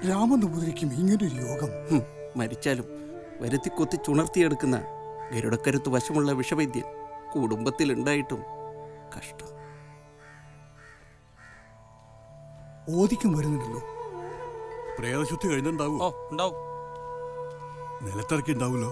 രാമനമ്പൂതിരിക്കും ഇങ്ങനൊരു യോഗം. മരിച്ചാലും വരുത്തി കൊത്തിച്ചുണർത്തിയെടുക്കുന്ന ഗരുഡക്കരുത്ത് വശമുള്ള വിഷവൈദ്യൻ കുടുംബത്തിലുണ്ടായിട്ടും കഷ്ടം. ഓദിക്കും വരുന്നുണ്ടല്ലോ. പ്രേതശുദ്ധി കഴിഞ്ഞിട്ടുണ്ടാവോ? നിലത്തിറക്കി ഉണ്ടാവൂലോ.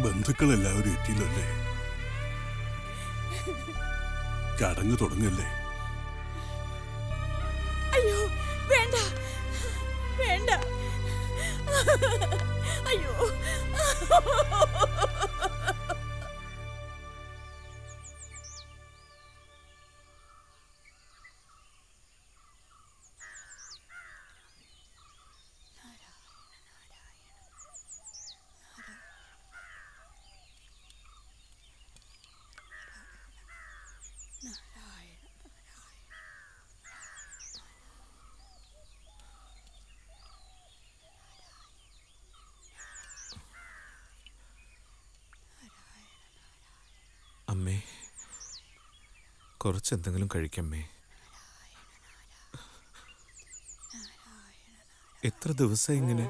ബന്ധുക്കളെല്ലാവരും എത്തിയില്ലല്ലേ? ചടങ്ങ് തുടങ്ങല്ലേ? അയ്യോ വേണ്ട വേണ്ട, അയ്യോ. അമ്മേ, കുറച്ചെന്തെങ്കിലും കഴിക്കമ്മേ. എത്ര ദിവസം ഇങ്ങനെ?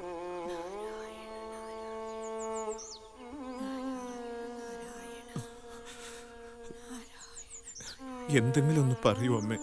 എന്തെങ്കിലും ഒന്ന് പറയൂ അമ്മേ.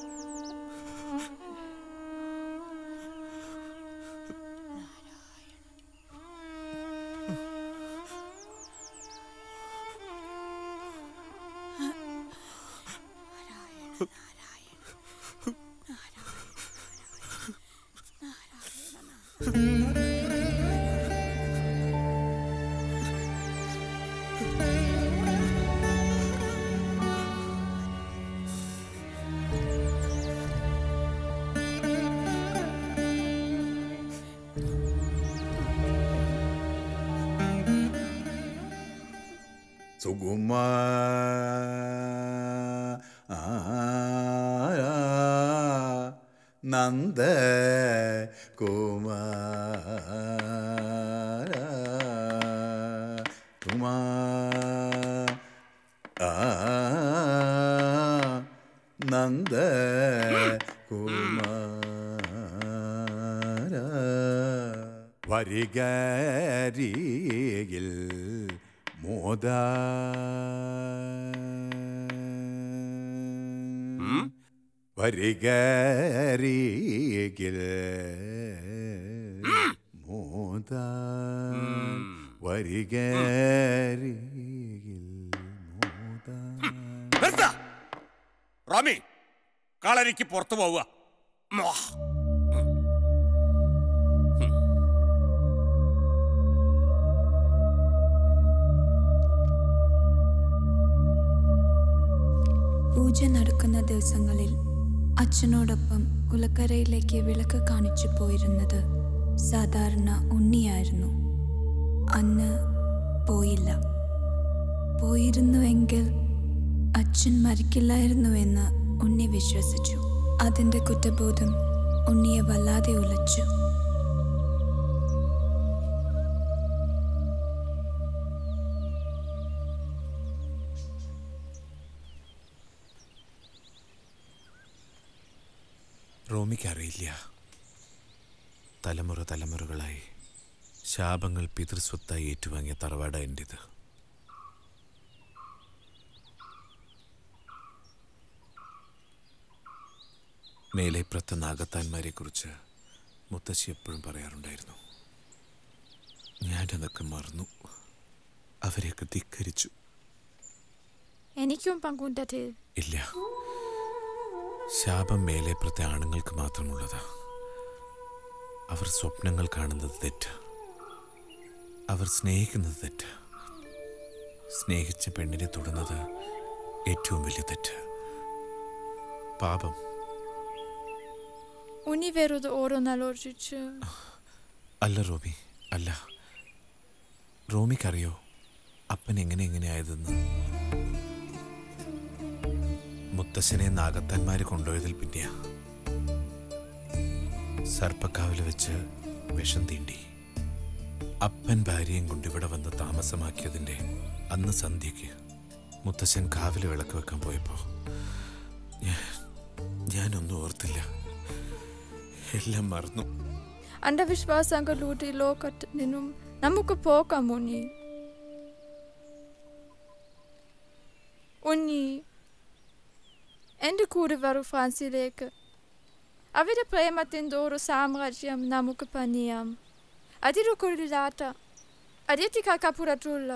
നന്ദ കുമാര നന്ദ കുമാര വരികരിയിൽ മോദ വരികരിയിൽ മോദ വരികരിയിൽ മോദ. റോമി, കളരിക്ക് പുറത്തു പോവുക. പൂജ നടക്കുന്ന ദിവസങ്ങളിൽ അച്ഛനോടൊപ്പം കുളക്കരയിലേക്ക് വിളക്ക് കാണിച്ചു പോയിരുന്നത് സാധാരണ ഉണ്ണിയായിരുന്നു. അന്ന് പോയില്ല. പോയിരുന്നുവെങ്കിൽ അച്ഛൻ മരിക്കില്ലായിരുന്നുവെന്ന് ഉണ്ണി വിശ്വസിച്ചു. അതിൻ്റെ കുറ്റബോധം ഉണ്ണിയെ വല്ലാതെ ഉലച്ചു. റോമിക്കറിയില്ല, തലമുറ തലമുറകളായി ശാപങ്ങൾ പിതൃസ്വത്തായി ഏറ്റുവാങ്ങിയ തറവാട എൻ്റേത്. മേലെപ്പുറത്തെ നാഗത്താന്മാരെക്കുറിച്ച് മുത്തശ്ശി എപ്പോഴും പറയാറുണ്ടായിരുന്നു. ഞാനതൊക്കെ മറന്നു, അവരെയൊക്കെ ധിക്കരിച്ചു. എനിക്കും പങ്കുണ്ട്. ഇല്ല, ശാപം മേലെപ്പുറത്തെ ആണുങ്ങൾക്ക് മാത്രമുള്ളതാ. അവർ സ്വപ്നങ്ങൾ കാണുന്നത് തെറ്റ്, അവർ സ്നേഹിക്കുന്നത് തെറ്റ്, സ്നേഹിച്ച പെണ്ണിനെ തൊടുന്നത് ഏറ്റവും വലിയ തെറ്റ്, പാപം. ഉണ്ണി വെറുതെ ഓരോന്നാലോചിച്ച്. അല്ല റോബി, അല്ല, റോമിക്കറിയോ അപ്പൻ എങ്ങനെയായതെന്ന്? മുത്തശ്ശനെ നാഗത്താന്മാര് കൊണ്ടുപോയതിൽ പിന്നെയാ. സർപ്പക്കാവില് വെച്ച് വിഷം തീണ്ടി അപ്പൻ ഭാര്യയും കൊണ്ട് ഇവിടെ വന്ന് താമസമാക്കിയതിൻ്റെ അന്ന് സന്ധ്യയ്ക്ക് മുത്തശ്ശൻ കാവില് വിളക്ക് വെക്കാൻ പോയപ്പോ ഞാനൊന്നും ഓർത്തില്ല, എല്ലാം മറന്നു. അന്ധവിശ്വാസങ്ങളുടെ ലോകത്ത് നിന്നും നമുക്ക് പോകാം ഉണ്ണി. ഉണ്ണി, എൻ്റെ കൂടെ വരൂ ഫ്രാൻസിലേക്ക്. അവിടെ പ്രേമത്തിൻ്റെ ഒരു സാമ്രാജ്യം നമുക്ക് പണിയാം. അതിരുകളില്ലാത്ത അതിഥികൾക്കപ്പുറത്തുള്ള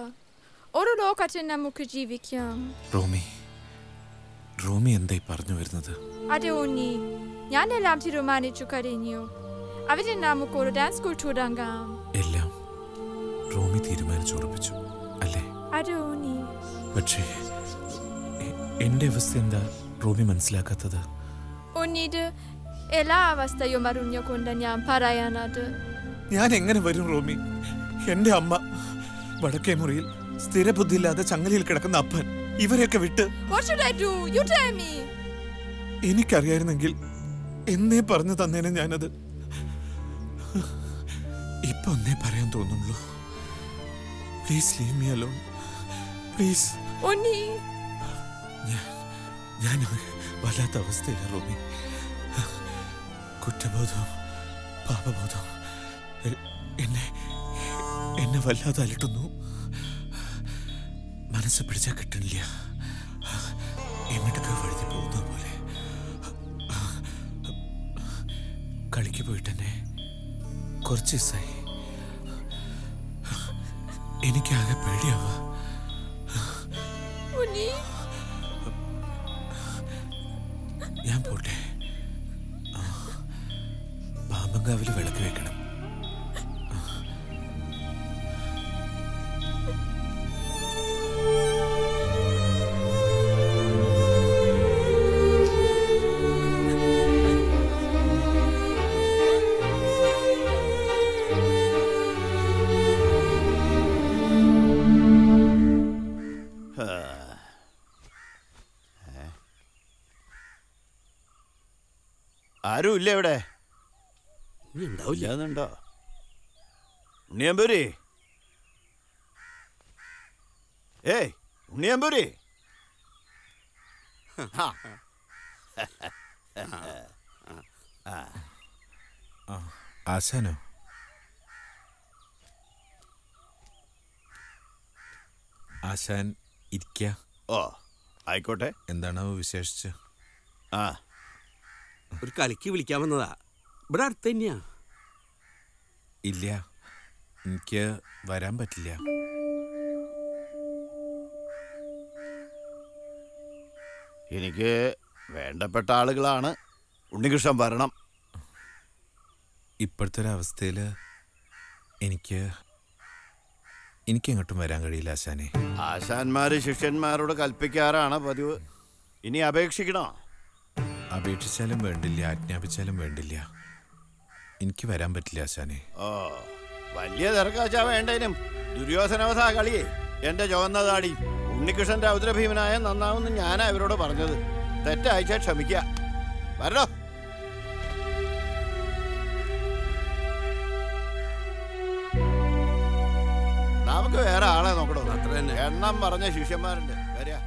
ഒരു ലോകത്തിൽ നമുക്ക് ജീവിക്കാം. റോമി എന്തായി പറഞ്ഞു വരുന്നത്? അതെ ഉണ്ണി, ഞാനെല്ലാം തീരുമാനിച്ചു കഴിഞ്ഞു. അവിടെ നമുക്ക് ഒരു ഡാൻസ് സ്കൂൾ തുടങ്ങാം. എല്ലാം റോമി തീരുമാനിച്ചുറപ്പിച്ചു അല്ലേ? അതെ ഉണ്ണി. പക്ഷേ എന്റെ അവസ്ഥ എന്താ റോമി മനസ്സിലാക്കാത്തത്? ഉണ്ണിത് എല്ലാ അവസ്ഥയും അറിഞ്ഞുകൊണ്ട് ഞാൻ പറയാനത്. ഞാൻ എങ്ങനെ വരും റോമി? എന്റെ അമ്മ, വടക്കേ മുറിയിൽ സ്ഥിരബുദ്ധിയില്ലാതെ ചങ്ങലയിൽ കിടക്കുന്ന അപ്പൻ, ഇവരെയൊക്കെ വിട്ട് എനിക്കറിയായിരുന്നെങ്കിൽ എന്നേ പറഞ്ഞു തന്നേനെ ഞാനത്. ഇപ്പൊ ഒന്നേ പറയാൻ തോന്നുള്ളൂ. Please leave me alone, please. ഞാൻ വല്ലാത്ത അവസ്ഥയില്ല റോമി. കുറ്റബോധവും പാപബോധവും എന്നെ വല്ലാതെ അലട്ടുന്നു. മനസ്സ് പിടിച്ചാൽ കിട്ടണില്ല, എങ്ങോട്ടൊക്കെ വഴുതി പോകുന്നത് പോലെ. കളിക്ക് പോയിട്ടെന്നെ കുറച്ച് ദിവസമായി. എനിക്കാകെ പേടിയാവാ. ഞാൻ പോട്ടെ. പാമ്പങ്കാവിൽ വിളക്ക് വെക്കണം. ആരും ഇല്ല ഇവിടെ? ഉണ്ടാവില്ല. ഉണ്ണിയമ്പൂരി, ഏയ് ഉണ്ണിയമ്പൂരി. ആശാനോ? ആശാൻ ഇരിക്ക. ഓ ആയിക്കോട്ടെ. എന്താണോ വിശേഷിച്ച്? ഒരു കളിക്ക് വിളിക്കാമെന്നതാ. ഇവിടെ അടുത്ത് തന്നെയാ. ഇല്ല, എനിക്ക് വരാൻ പറ്റില്ല. എനിക്ക് വേണ്ടപ്പെട്ട ആളുകളാണ്. ഉണ്ണികൃഷ്ണൻ വരണം. ഇപ്പോഴത്തെ ഒരവസ്ഥയിൽ എനിക്കെങ്ങോട്ടും വരാൻ കഴിയില്ല ആശാനെ. ആശാന്മാര് ശിഷ്യന്മാരോട് കൽപ്പിക്കാറാണ് പതിവ്. ഇനി അപേക്ഷിക്കണോ? അപേക്ഷിച്ചാലും വേണ്ടില്ല, ആജ്ഞാപിച്ചാലും വേണ്ടില്ല, എനിക്ക് വരാൻ പറ്റില്ല ആശാനെ. ഓ, വലിയ തിരക്കാച്ചാ വേണ്ടേനും. ദുര്യോധനവധ കളിയെ എന്റെ ചുവന്ന താടി ഉണ്ണികൃഷ്ണന്റെ ഔദ്രഭീമനായ നന്നാവുമെന്ന് ഞാനാ ഇവരോട് പറഞ്ഞത്. തെറ്റയച്ചാ ക്ഷമിക്ക. വരണോ? നമുക്ക് വേറെ ആളെ നോക്കണോ? അത്ര തന്നെ. എണ്ണം പറഞ്ഞ ശിഷ്യന്മാരുണ്ട്. വരിക.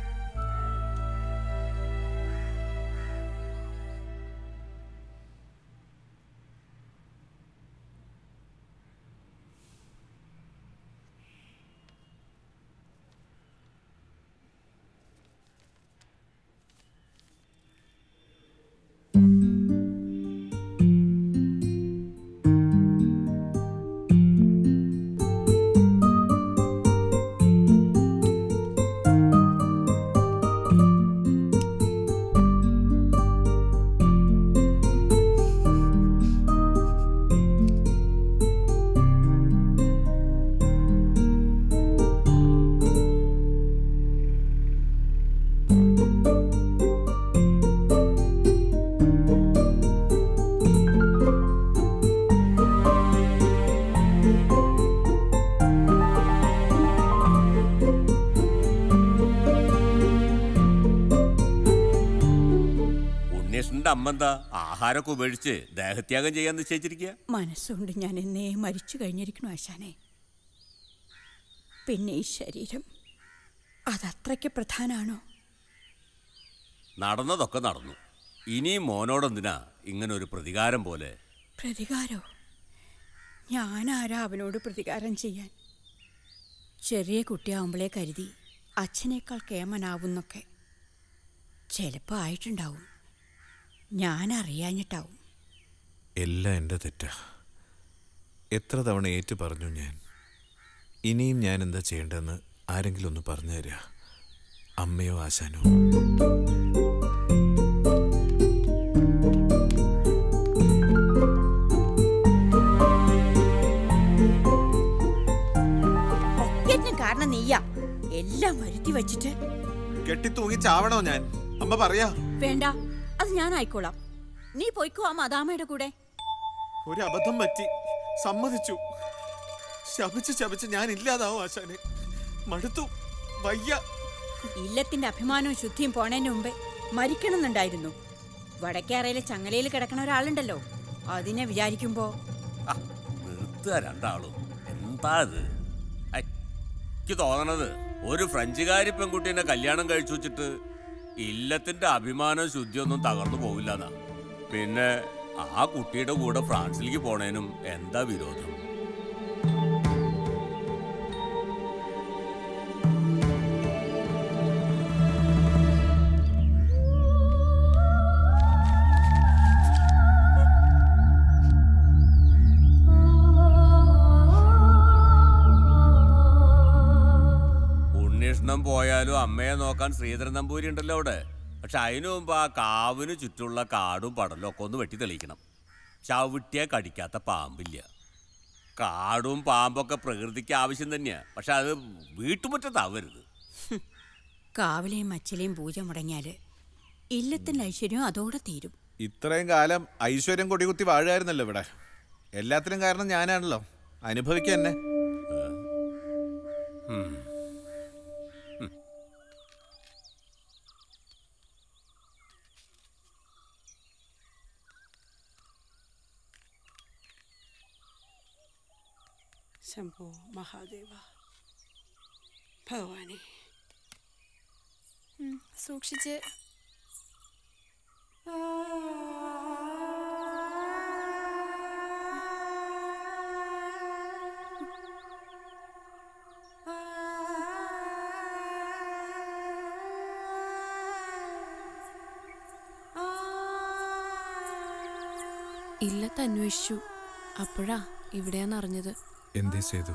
ഉണ്ണീഷിന്റെ അമ്മ എന്താ ആഹാരമൊക്കെ ഉപേക്ഷിച്ച് ദേഹത്യാഗം ചെയ്യാൻ നിശ്ചയിച്ചിരിക്കുക? മനസ്സുകൊണ്ട് ഞാൻ എന്നേ മരിച്ചു കഴിഞ്ഞിരിക്കണു ആശാനെ. പിന്നെ ഈ ശരീരം അതത്രയ്ക്ക് പ്രധാനാണോ? നടന്നതൊക്കെ നടന്നു. ഇനിയും മോനോടെന്തിനാ ഇങ്ങനെ ഒരു പ്രതികാരം പോലെ? പ്രതികാരോ? ഞാനാരാ അവനോട് പ്രതികാരം ചെയ്യാൻ? ചെറിയ കുട്ടിയാവുമ്പോഴേ കരുതി അച്ഛനേക്കാൾ കേമനാവുന്നൊക്കെ. ചിലപ്പോൾ ആയിട്ടുണ്ടാവും, ഞാൻ അറിയാഞ്ഞിട്ടാവും. എല്ലാം എൻ്റെ തെറ്റാ. എത്ര തവണ ഏറ്റു പറഞ്ഞു ഞാൻ. ഇനിയും ഞാൻ എന്താ ചെയ്യേണ്ടതെന്ന് ആരെങ്കിലും ഒന്ന് പറഞ്ഞു തരിക, അമ്മയോ ആശാനോ. കാരണം നീയാ എല്ലാം വരുത്തി വെച്ചിട്ട്. കെട്ടി തൂങ്ങി ചാവണോ ഞാൻ? അമ്മ പറയാ. വേണ്ട, അത് ഞാൻ ആയിക്കോളാം. നീ പോയിക്കോ ആ മദാമയുടെ കൂടെ. ഒരു അബദ്ധം പറ്റി, സമ്മതിച്ചു. ശപിച്ച് ശപിച്ച് ഞാൻ ഇല്ലാതാവും ആശാനെ. മടുത്തു, വയ്യ. ഇല്ലത്തിന്റെ അഭിമാനവും ശുദ്ധിയും പോണതിന് മുമ്പേ മരിക്കണമെന്നുണ്ടായിരുന്നു. വടക്കേറയിലെ ചങ്ങലയിൽ കിടക്കണ ഒരാളുണ്ടല്ലോ, അതിനെ വിചാരിക്കുമ്പോ രണ്ടാളും എന്താ ഇത്? എനിക്ക് തോന്നണത് ഒരു ഫ്രഞ്ചുകാരി പെൺകുട്ടീനെ കല്യാണം കഴിച്ചു വെച്ചിട്ട് ഇല്ലത്തിന്റെ അഭിമാനം ശുദ്ധിയൊന്നും തകർന്നു പോവില്ലെന്നാ. പിന്നെ ആ കുട്ടിയുടെ കൂടെ ഫ്രാൻസിലേക്ക് പോണേനും എന്താ വിരോധം? ഉണ്ണീഷ്ണം പോയാലും അമ്മയെ നോക്കാൻ ശ്രീധരൻ നമ്പൂരി ഉണ്ടല്ലോ അവിടെ. പക്ഷെ അതിനു മുമ്പ് ആ കാവിന് ചുറ്റുള്ള കാടും പടലും ഒക്കെ ഒന്ന് വെട്ടി തെളിയിക്കണം. ചവിട്ടിയെ കടിക്കാത്ത പാമ്പില്ല. കാടും പാമ്പൊക്കെ പ്രകൃതിക്ക് ആവശ്യം തന്നെയാ, പക്ഷെ അത് വീട്ടുമുറ്റത്താവരുത്. കാവിലെയും മച്ചിലെയും പൂജ മുടങ്ങിയാല് ഇല്ലത്തിന്റെ ഐശ്വര്യം അതോടെ തീരും. ഇത്രയും കാലം ഐശ്വര്യം കൊടികുത്തി വാഴുമായിരുന്നല്ലോ ഇവിടെ. എല്ലാത്തിനും കാരണം ഞാനാണല്ലോ. അനുഭവിക്കുക തന്നെ. ശംഭോ മഹാദേവ ഭഗവാനെ. സൂക്ഷിച്ച്. ഇല്ലത്ത് അന്വേഷിച്ചു, അപ്പോഴാ ഇവിടെയാന്നറിഞ്ഞത്. എന്തേ സേതു?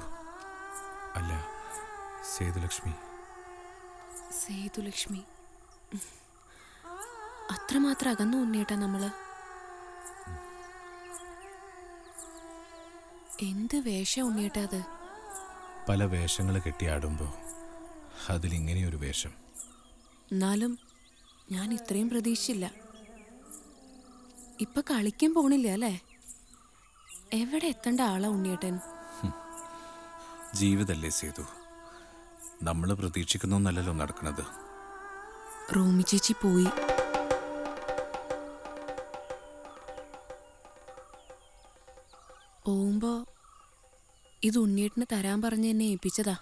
അല്ല, സേതുലക്ഷ്മി. സേതുലക്ഷ്മി അത്രമാത്രം അകന്നു ഉണ്ണിയേട്ടാ നമ്മള്. എന്ത് വേഷം ഉണ്ണിയേട്ടാ അത്? പല വേഷങ്ങൾ കെട്ടിയാടുമ്പോ അതിലിങ്ങനെയൊരു വേഷം. എന്നാലും ഞാൻ ഇത്രയും പ്രതീക്ഷിച്ചില്ല. ഇപ്പൊ കളിക്കാൻ പോണില്ല അല്ലേ? എവിടെ എത്തേണ്ട ആളാ ഉണ്ണിയേട്ടൻ? ജീവിതല്ലേ സേതു, നമ്മൾ പ്രതീക്ഷിക്കുന്നൊന്നല്ലല്ലോ നടക്കുന്നത്. റൂമി ചേച്ചി പോയി. പോകുമ്പോ ഇത് ഉണ്ണിയേട്ടന് തരാൻ പറഞ്ഞ് എന്നെ ഏൽപ്പിച്ചതാ.